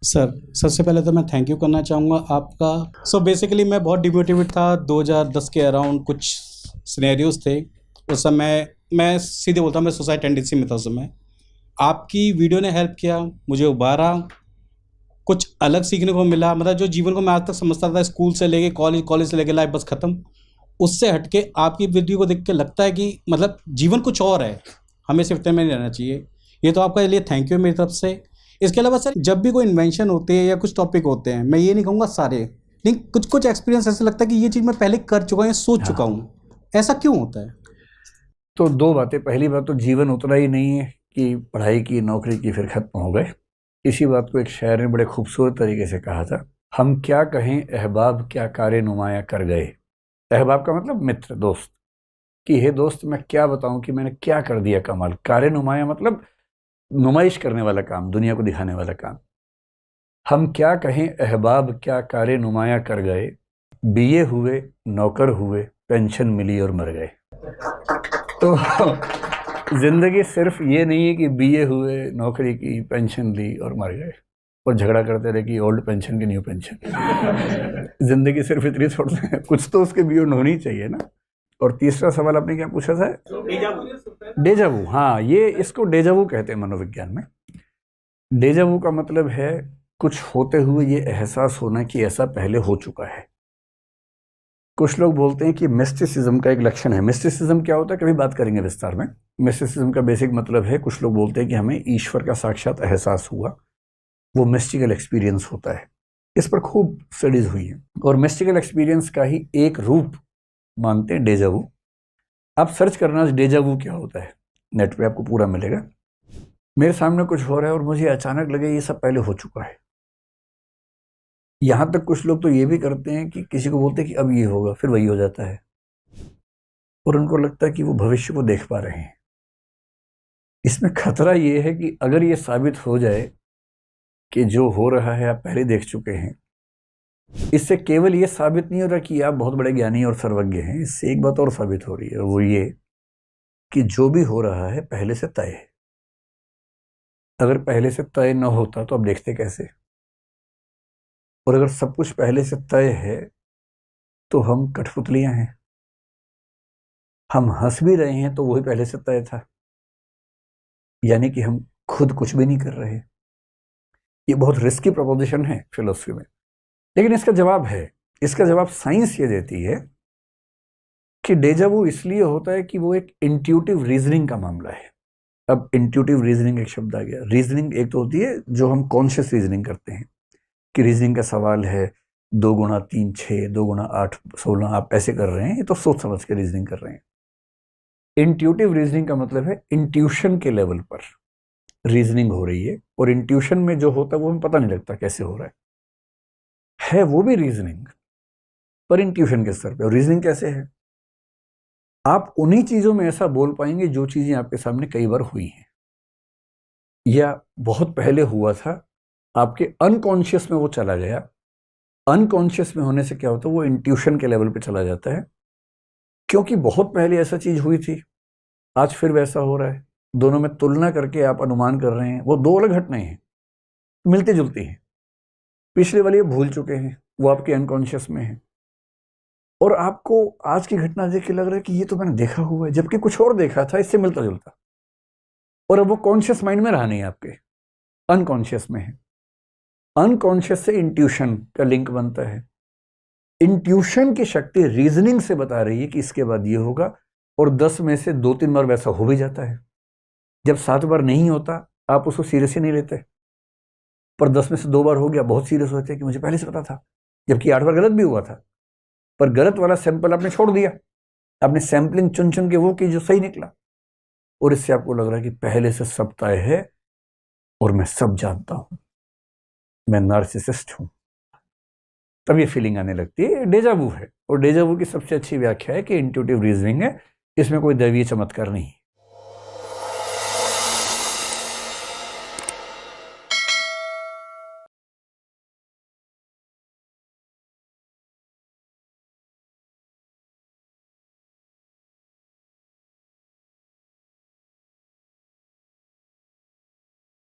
Sir, सबसे पहले तो मैं थैंक यू करना चाहूँगा आपका। बेसिकली मैं बहुत डिमोटिवेट था। 2010 के अराउंड कुछ सिनेरियोज थे। उस समय मैं सीधे बोलता हूँ, मैं सुसाइड टेंडेंसी में था उस समय। आपकी वीडियो ने हेल्प किया, मुझे उबारा, कुछ अलग सीखने को मिला। मतलब जो जीवन को मैं आज तक समझता था स्कूल से लेके कॉलेज, कॉलेज से लेके लाइफ बस खत्म, उससे हटके आपकी वीडियो को देख के लगता है कि मतलब जीवन कुछ और है, हमें सिर्फ इतने में नहीं रहना चाहिए। ये तो आपका लिए थैंक यू मेरी तरफ से। इसके अलावा सर, जब भी कोई इन्वेंशन होती है या कुछ टॉपिक होते हैं, मैं ये नहीं कहूँगा सारे, लेकिन कुछ कुछ एक्सपीरियंस ऐसा लगता है कि ये चीज़ मैं पहले कर चुका हूँ या सोच चुका हूँ। ऐसा क्यों होता है? तो दो बातें। पहली बात तो जीवन उतना ही नहीं है कि पढ़ाई की, नौकरी की, फिर खत्म हो गए। इसी बात को एक शायर ने बड़े खूबसूरत तरीके से कहा था, हम क्या कहें अहबाब क्या कारे नुमाया कर गए। अहबाब का मतलब मित्र, दोस्त। कि हे दोस्त, मैं क्या बताऊं कि मैंने क्या कर दिया कमाल। कारे नुमाया मतलब नुमाइश करने वाला काम, दुनिया को दिखाने वाला काम। हम क्या कहें अहबाब क्या कारे नुमाया कर गए, बीए हुए, नौकर हुए, पेंशन मिली और मर गए। तो जिंदगी सिर्फ ये नहीं है कि बीए हुए, नौकरी की, पेंशन ली और मर गए और झगड़ा करते रहे कि ओल्ड पेंशन की न्यू पेंशन। जिंदगी सिर्फ इतनी थोड़ी है, कुछ तो उसके बियॉन्ड होनी चाहिए ना। और तीसरा सवाल आपने क्या पूछा था? डेजावू। हाँ, ये इसको डेजावू कहते हैं मनोविज्ञान में। डेजावू का मतलब है कुछ होते हुए ये एहसास होना कि ऐसा पहले हो चुका है। कुछ लोग बोलते हैं कि मिस्टिसिज्म का एक लक्षण है। मिस्टिसिज्म क्या होता है, कभी बात करेंगे विस्तार में। मिस्टिसिज्म का बेसिक मतलब है, कुछ लोग बोलते हैं कि हमें ईश्वर का साक्षात एहसास हुआ, वो मिस्टिकल एक्सपीरियंस होता है। इस पर खूब स्टडीज हुई हैं और मिस्टिकल एक्सपीरियंस का ही एक रूप मानते हैं डेजावू। आप सर्च करना डेजावू क्या होता है, नेट पे आपको पूरा मिलेगा। मेरे सामने कुछ हो रहा है और मुझे अचानक लगे ये सब पहले हो चुका है। यहां तक कुछ लोग तो ये भी करते हैं कि किसी को बोलते हैं कि अब ये होगा, फिर वही हो जाता है और उनको लगता है कि वो भविष्य को देख पा रहे हैं। इसमें खतरा ये है कि अगर ये साबित हो जाए कि जो हो रहा है आप पहले देख चुके हैं, इससे केवल ये साबित नहीं हो रहा कि आप बहुत बड़े ज्ञानी और सर्वज्ञ हैं, इससे एक बात और साबित हो रही है, वो ये कि जो भी हो रहा है पहले से तय है। अगर पहले से तय न होता तो आप देखते कैसे? और अगर सब कुछ पहले से तय है तो हम कठपुतलियां हैं। हम हंस भी रहे हैं तो वही पहले से तय था, यानी कि हम खुद कुछ भी नहीं कर रहे। ये बहुत रिस्की प्रोपोजिशन है फिलोसफी में, लेकिन इसका जवाब है। इसका जवाब साइंस ये देती है कि डेजावू इसलिए होता है कि वो एक इंट्यूटिव रीजनिंग का मामला है। अब इंट्यूटिव रीजनिंग एक शब्द आ गया। रीजनिंग एक तो होती है जो हम कॉन्शियस रीजनिंग करते हैं, कि रीजनिंग का सवाल है 2 गुणा 3 6, 2 गुणा 8 16, आप ऐसे कर रहे हैं, ये तो सोच समझ के रीजनिंग कर रहे हैं। इंट्यूटिव रीजनिंग का मतलब है इंट्यूशन के लेवल पर रीजनिंग हो रही है, और इंट्यूशन में जो होता है वो हमें पता नहीं लगता कैसे हो रहा है वो भी रीजनिंग, पर इंट्यूशन के स्तर पे। और रीजनिंग कैसे है? आप उन्हीं चीजों में ऐसा बोल पाएंगे जो चीजें आपके सामने कई बार हुई हैं या बहुत पहले हुआ था, आपके अनकॉन्शियस में वो चला गया। अनकॉन्शियस में होने से क्या होता है, वो इंट्यूशन के लेवल पे चला जाता है, क्योंकि बहुत पहले ऐसा चीज हुई थी, आज फिर वैसा हो रहा है। दोनों में तुलना करके आप अनुमान कर रहे हैं, वो दो अलग घटनाएं हैं, मिलती जुलती हैं। पिछले वाली भूल चुके हैं, वो आपके अनकॉन्शियस में है, और आपको आज की घटना देख के लग रहा है कि ये तो मैंने देखा हुआ है, जबकि कुछ और देखा था इससे मिलता जुलता, और अब वो कॉन्शियस माइंड में रहा नहीं, आपके अनकॉन्शियस में है। अनकॉन्शियस से इंट्यूशन का लिंक बनता है। इंट्यूशन की शक्ति रीजनिंग से बता रही है कि इसके बाद ये होगा, और 10 में से 2-3 बार वैसा हो भी जाता है। जब 7 बार नहीं होता आप उसको सीरियस ही नहीं लेते, पर 10 में से 2 बार हो गया, बहुत सीरियस होते हैं कि मुझे पहले से पता था, जबकि 8 बार गलत भी हुआ था, पर गलत वाला सैंपल आपने छोड़ दिया। आपने सैंपलिंग चुन चुन के वो की जो सही निकला, और इससे आपको लग रहा है कि पहले से सब तय है और मैं सब जानता हूं, मैं नार्सिसिस्ट हूं। तब ये फीलिंग आने लगती है। डेजावू है, और डेजावू की सबसे अच्छी व्याख्या है कि इंट्यूटिव रीजनिंग है, इसमें कोई दैवीय चमत्कार नहीं।